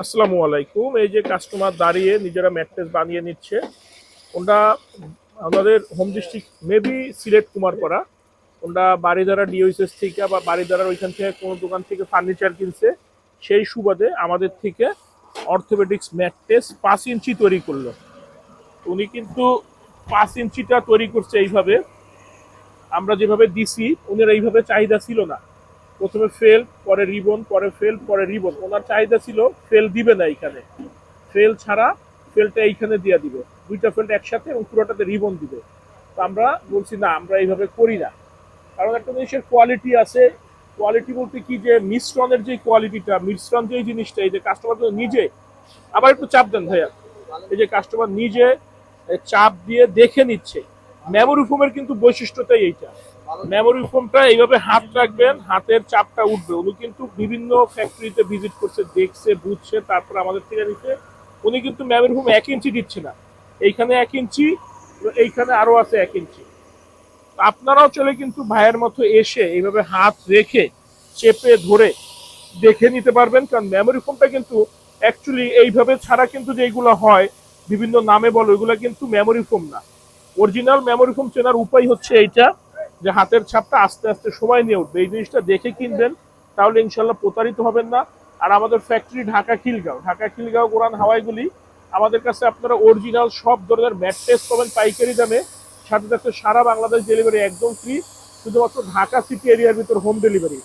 আসসালামু আলাইকুম। এই যে কাস্টমার দাঁড়িয়ে নিজেরা ম্যাট্রেস বানিয়ে নিচ্ছে, ওটা আমাদের home district maybe Sylhet Kumarpara. ওটা বাড়িধারা ডিওএসএস থেকে বা বাড়িধারার ওইখান থেকে কোনো দোকান থেকে ফার্নিচার কিনছে, সেই সুবাদে আমাদের থেকে অর্থোপেডিক্স ম্যাট্রেস 5 ইঞ্চি তৈরি করলো। উনি কিন্তু 5 ইঞ্চিটা তৈরি করছে এইভাবে, আমরা যেভাবে দিছি ওনার এইভাবে চাহিদা ছিল না। প্রথমে ফেল, পরে রিবন, পরে ফেল, পরে রিবন। ওনার চাহিদা ছিল ফেল দিবে না এইখানে, ফেল ছাড়া ফেলটা এইখানে দিয়ে দিবে, দুইটা ফেলটা একসাথে এবং পুরোটাতে রিবন দিবে। তো আমরা বলছি না, আমরা এইভাবে করি না। কারণ একটা জিনিসের কোয়ালিটি আছে। কোয়ালিটি বলতে কি, যে মিশ্রণের যে কোয়ালিটিটা, মিশ্রণ যে জিনিসটা, এই যে কাস্টমার নিজে, আবার একটু চাপ দেন ভাইয়া, এই যে কাস্টমার নিজে চাপ দিয়ে দেখে নিচ্ছে। মেমোরি ফোমের কিন্তু বৈশিষ্ট্যটাই এইটা। মেমোরি ফোমটা এইভাবে হাত রাখবেন, হাতের চাপটা উঠবে। উনি কিন্তু বিভিন্ন ফ্যাক্টরিতে ভিজিট করছে, দেখছে, বুঝছে, তারপর আমাদের থেকে নিচ্ছে। উনি কিন্তু মেমোরি ফোম 1 ইঞ্চি দিচ্ছে না, এইখানে 1 ইঞ্চি, এইখানে আরো আছে 1 ইঞ্চি। আপনারাও চলে কিন্তু ভাইয়ের মতো এসে এইভাবে হাত রেখে চেপে ধরে দেখে নিতে পারবেন। কারণ মেমোরি ফোমটা কিন্তু অ্যাকচুয়ালি এইভাবে ছাড়া কিন্তু যেগুলো হয় বিভিন্ন নামে বলে, ওইগুলো কিন্তু মেমোরি ফোম না। অরিজিনাল মেমোরি ফোম চেনার উপায় হচ্ছে এইটা, যে হাতের ছাপটা আস্তে আস্তে সময় নিয়ে উঠবে। এই জিনিসটা দেখে কিনবেন, তাহলে ইনশাল্লাহ প্রতারিত হবেন না। আর আমাদের ফ্যাক্টরি ঢাকা খিলগাঁও গোরান হাওয়াইগুলি, আমাদের কাছে আপনারা অরিজিনাল সব ধরনের ম্যাট্রেস পাবেন পাইকারি দামে। সাথে সাথে সারা বাংলাদেশ ডেলিভারি একদম ফ্রি, শুধুমাত্র ঢাকা সিটি এরিয়ার ভিতর হোম ডেলিভারি।